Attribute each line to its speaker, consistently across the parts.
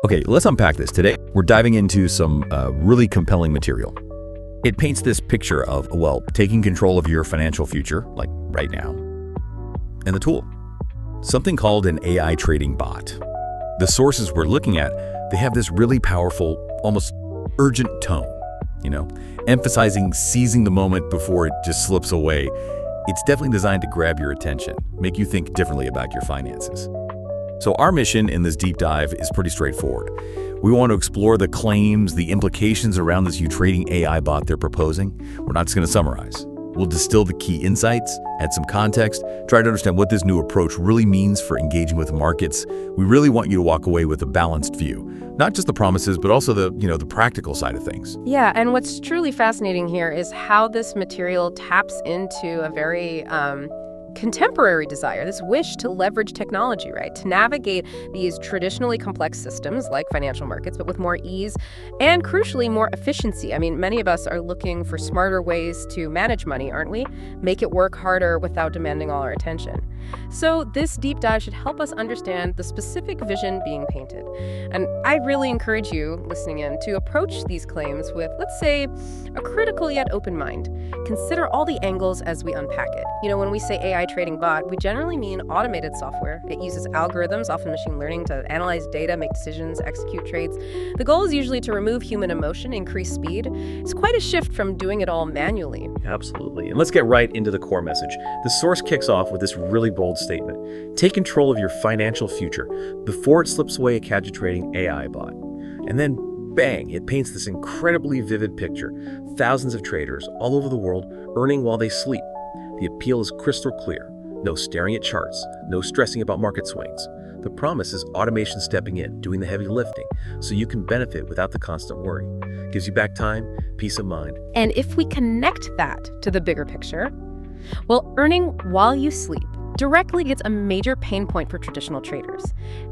Speaker 1: Okay, let's unpack this. Today, we're diving into some really compelling material. It paints this picture of, well, taking control of your financial future, like right now, and the tool. Something called an AI trading bot. The sources we're looking at, they have this really powerful, almost urgent tone, emphasizing seizing the moment before it just slips away. It's definitely designed to grab your attention, make you think differently about your finances. So our mission in this deep dive is pretty straightforward. We want to explore the claims, the implications around this Utrading AI bot they're proposing. We're not just going to summarize. We'll distill the key insights, add some context, try to understand what this new approach really means for engaging with markets. We really want you to walk away with a balanced view, not just the promises, but also the practical side of things.
Speaker 2: Yeah, and what's truly fascinating here is how this material taps into a very contemporary desire, this wish to leverage technology, right? To navigate these traditionally complex systems like financial markets, but with more ease and, crucially, more efficiency. I mean, many of us are looking for smarter ways to manage money, aren't we? Make it work harder without demanding all our attention. So this deep dive should help us understand the specific vision being painted. And I really encourage you, listening in, to approach these claims with, let's say, a critical yet open mind. Consider all the angles as we unpack it. When we say AI trading bot, we generally mean automated software. It uses algorithms, often machine learning, to analyze data, make decisions, execute trades. The goal is usually to remove human emotion, increase speed. It's quite a shift from doing it all manually.
Speaker 3: Absolutely. And let's get right into the core message. The source kicks off with this really bold statement. Take control of your financial future before it slips away a trading AI bot. And then, bang, it paints this incredibly vivid picture. Thousands of traders all over the world earning while they sleep. The appeal is crystal clear. No staring at charts, no stressing about market swings. The promise is automation stepping in, doing the heavy lifting, so you can benefit without the constant worry. Gives you back time, peace of mind.
Speaker 2: And if we connect that to the bigger picture, well, earning while you sleep directly gets a major pain point for traditional traders.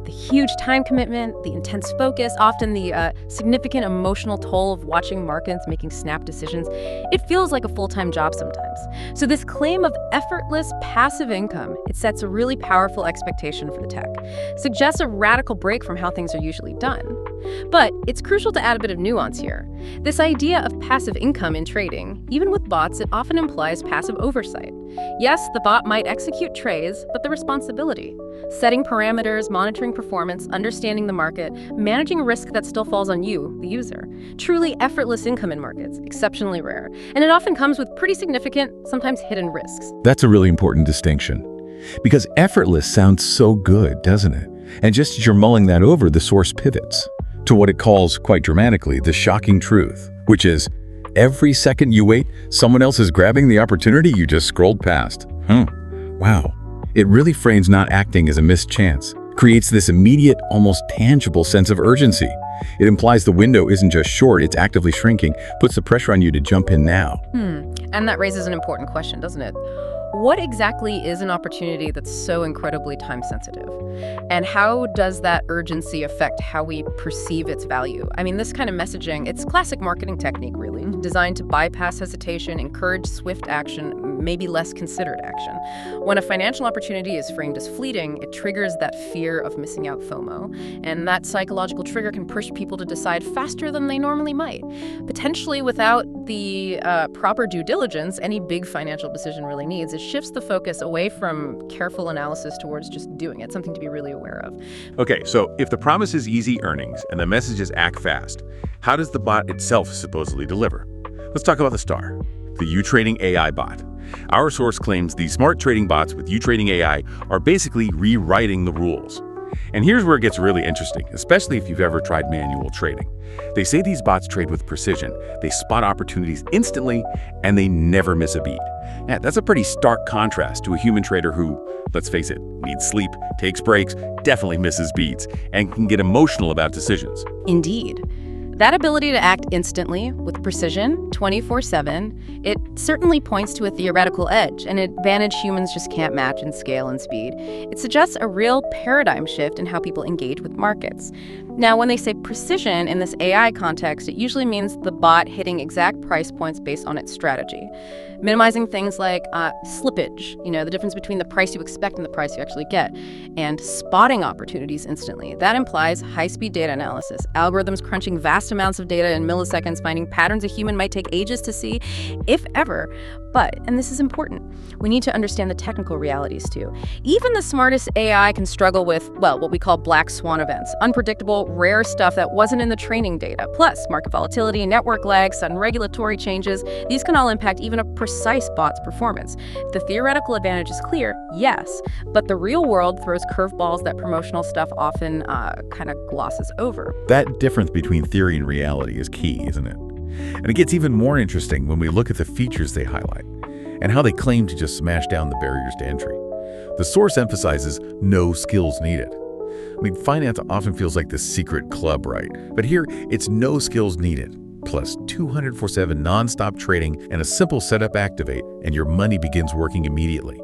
Speaker 2: The huge time commitment, the intense focus, often the significant emotional toll of watching markets, making snap decisions, it feels like a full-time job sometimes. So this claim of effortless passive income, it sets a really powerful expectation for the tech, suggests a radical break from how things are usually done. But it's crucial to add a bit of nuance here. This idea of passive income in trading, even with bots, it often implies passive oversight. Yes, the bot might execute trades, but the responsibility, setting parameters, monitoring performance, understanding the market, managing risk that still falls on you, the user. Truly effortless income in markets, exceptionally rare. And it often comes with pretty significant, sometimes hidden risks.
Speaker 1: That's a really important distinction, because effortless sounds so good, doesn't it? And just as you're mulling that over, the source pivots to what it calls, quite dramatically, the shocking truth, which is, every second you wait, someone else is grabbing the opportunity you just scrolled past. Wow. It really frames not acting as a missed chance, creates this immediate, almost tangible sense of urgency. It implies the window isn't just short, it's actively shrinking, puts the pressure on you to jump in now.
Speaker 2: And that raises an important question, doesn't it? What exactly is an opportunity that's so incredibly time-sensitive? And how does that urgency affect how we perceive its value? I mean, this kind of messaging, it's classic marketing technique, really, designed to bypass hesitation, encourage swift action, maybe less considered action. When a financial opportunity is framed as fleeting, it triggers that fear of missing out FOMO. And that psychological trigger can push people to decide faster than they normally might. Potentially without the proper due diligence any big financial decision really needs, it shifts the focus away from careful analysis towards just doing it, something to be really aware of.
Speaker 4: Okay, so if the promise is easy earnings and the message is act fast, how does the bot itself supposedly deliver? Let's talk about the star, the Utrading AI bot. Our source claims these smart trading bots with Utrading AI are basically rewriting the rules. And here's where it gets really interesting, especially if you've ever tried manual trading. They say these bots trade with precision, they spot opportunities instantly, and they never miss a beat. Yeah, that's a pretty stark contrast to a human trader who, let's face it, needs sleep, takes breaks, definitely misses beats, and can get emotional about decisions.
Speaker 2: Indeed. That ability to act instantly, with precision, 24/7, it certainly points to a theoretical edge, an advantage humans just can't match in scale and speed. It suggests a real paradigm shift in how people engage with markets. Now, when they say precision in this AI context, it usually means the bot hitting exact price points based on its strategy, minimizing things like slippage, the difference between the price you expect and the price you actually get, and spotting opportunities instantly. That implies high-speed data analysis, algorithms crunching vast amounts of data in milliseconds, finding patterns a human might take ages to see, if ever. But, and this is important, we need to understand the technical realities too. Even the smartest AI can struggle with, what we call black swan events, unpredictable, rare stuff that wasn't in the training data. Plus, market volatility, network lag, sudden regulatory changes, these can all impact even a precise bot's performance. The theoretical advantage is clear, yes, but the real world throws curveballs that promotional stuff often kind of glosses over.
Speaker 1: That difference between theory and reality is key, isn't it? And it gets even more interesting when we look at the features they highlight and how they claim to just smash down the barriers to entry. The source emphasizes no skills needed. Finance often feels like this secret club, right? But here, it's no skills needed, plus 24/7 nonstop trading and a simple setup activate, and your money begins working immediately.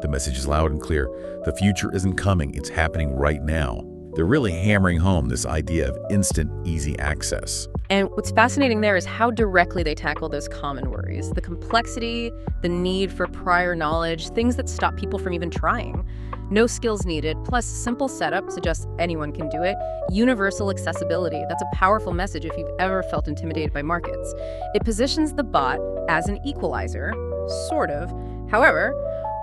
Speaker 1: The message is loud and clear. The future isn't coming, it's happening right now. They're really hammering home this idea of instant, easy access.
Speaker 2: And what's fascinating there is how directly they tackle those common worries. The complexity, the need for prior knowledge, things that stop people from even trying. No skills needed, plus simple setup suggests anyone can do it. Universal accessibility, that's a powerful message if you've ever felt intimidated by markets. It positions the bot as an equalizer, sort of. However,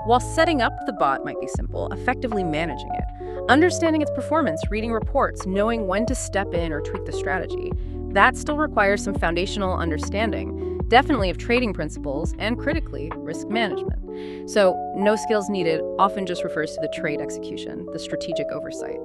Speaker 2: while setting up the bot might be simple, effectively managing it, understanding its performance, reading reports, knowing when to step in or tweak the strategy, that still requires some foundational understanding, definitely of trading principles and, critically, risk management. So, no skills needed often just refers to the trade execution, the strategic oversight.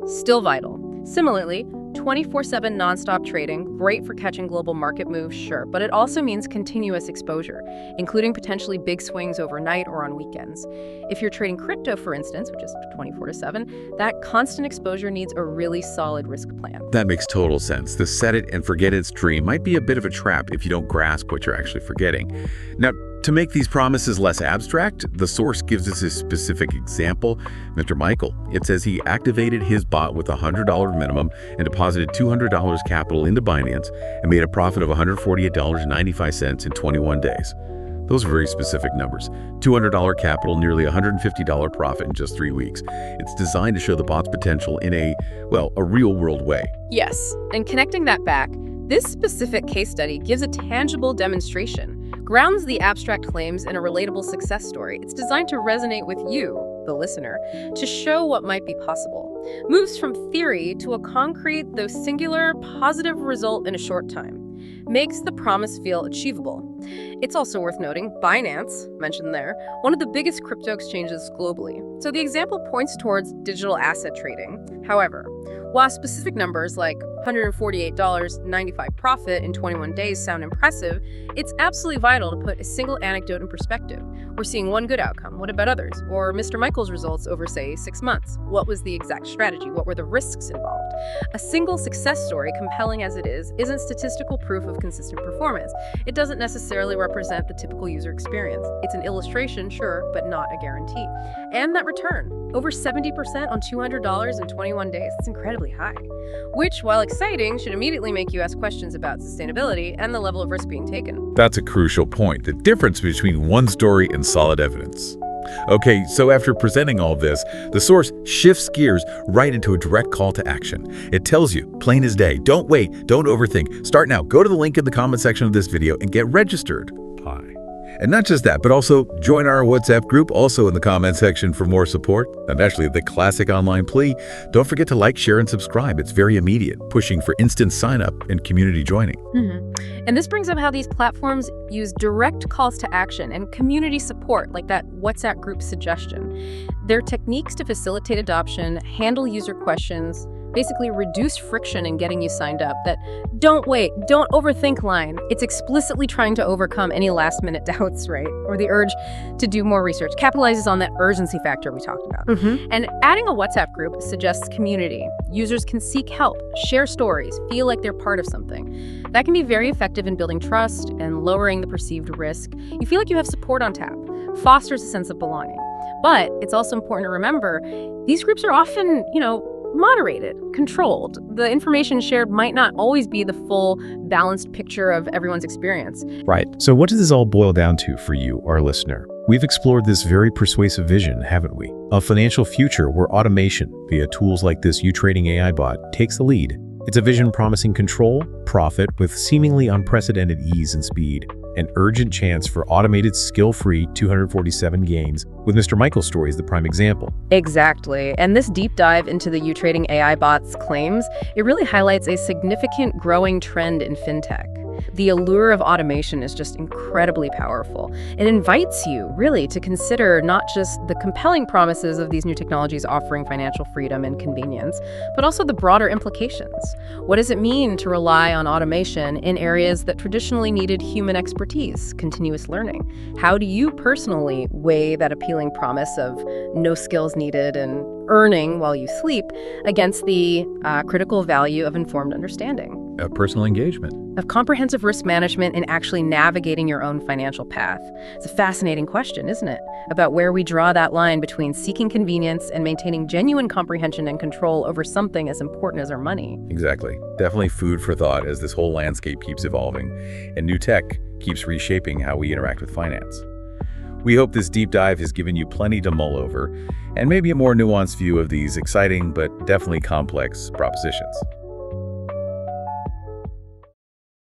Speaker 2: Still vital. Similarly, 24/7 nonstop trading, great for catching global market moves, sure, but it also means continuous exposure, including potentially big swings overnight or on weekends. If you're trading crypto, for instance, which is 24/7, that constant exposure needs a really solid risk plan.
Speaker 4: That makes total sense. The set it and forget it stream might be a bit of a trap if you don't grasp what you're actually forgetting. Now, to make these promises less abstract, the source gives us a specific example. Mr. Michael, it says he activated his bot with a $100 minimum and deposited $200 capital into Binance and made a profit of $148.95 in 21 days. Those are very specific numbers. $200 capital, nearly $150 profit in just 3 weeks. It's designed to show the bot's potential in a real-world way.
Speaker 2: Yes, and connecting that back, this specific case study gives a tangible demonstration, grounds the abstract claims in a relatable success story. It's designed to resonate with you, the listener, to show what might be possible. Moves from theory to a concrete, though singular, positive result in a short time. Makes the promise feel achievable. It's also worth noting, Binance, mentioned there, one of the biggest crypto exchanges globally. So the example points towards digital asset trading. However, while specific numbers like $148.95 profit in 21 days sound impressive, it's absolutely vital to put a single anecdote in perspective. We're seeing one good outcome. What about others? Or Mr. Michael's results over, say, 6 months. What was the exact strategy? What were the risks involved? A single success story, compelling as it is, isn't statistical proof of consistent performance. It doesn't necessarily represent the typical user experience. It's an illustration, sure, but not a guarantee. And that return, over 70% on $200 in 21 days. That's incredibly high. Which, while exciting, should immediately make you ask questions about sustainability and the level of risk being taken.
Speaker 4: That's a crucial point, the difference between one story and solid evidence. Okay, so after presenting all this, the source shifts gears right into a direct call to action. It tells you, plain as day, don't wait, don't overthink. Start now. Go to the link in the comment section of this video and get registered. Hi. And not just that, but also join our WhatsApp group, also in the comment section for more support. And actually, the classic online plea, don't forget to like, share, and subscribe. It's very immediate, pushing for instant sign-up and community joining.
Speaker 2: And this brings up how these platforms use direct calls to action and community support, like that WhatsApp group suggestion. Their techniques to facilitate adoption, handle user questions, basically reduce friction in getting you signed up. That don't wait, don't overthink line. It's explicitly trying to overcome any last-minute doubts, right? Or the urge to do more research. Capitalizes on that urgency factor we talked about. And adding a WhatsApp group suggests community. Users can seek help, share stories, feel like they're part of something. That can be very effective in building trust and lowering the perceived risk. You feel like you have support on tap. Fosters a sense of belonging. But it's also important to remember, these groups are often, moderated, controlled. The information shared might not always be the full, balanced picture of everyone's experience.
Speaker 5: Right. So what does this all boil down to for you, our listener? We've explored this very persuasive vision, haven't we? A financial future where automation, via tools like this Utrading AI bot, takes the lead. It's a vision promising control, profit with seemingly unprecedented ease and speed, an urgent chance for automated, skill-free 247 gains, with Mr. Michael's story as the prime example.
Speaker 2: Exactly. And this deep dive into the Utrading AI bot's claims, it really highlights a significant growing trend in fintech. The allure of automation is just incredibly powerful. It invites you, really, to consider not just the compelling promises of these new technologies offering financial freedom and convenience, but also the broader implications. What does it mean to rely on automation in areas that traditionally needed human expertise, continuous learning? How do you personally weigh that appealing promise of no skills needed and earning while you sleep against the critical value of informed understanding?
Speaker 1: Personal engagement.
Speaker 2: Of comprehensive risk management in actually navigating your own financial path. It's a fascinating question, isn't it? About where we draw that line between seeking convenience and maintaining genuine comprehension and control over something as important as our money.
Speaker 1: Exactly. Definitely food for thought as this whole landscape keeps evolving and new tech keeps reshaping how we interact with finance. We hope this deep dive has given you plenty to mull over and maybe a more nuanced view of these exciting but definitely complex propositions.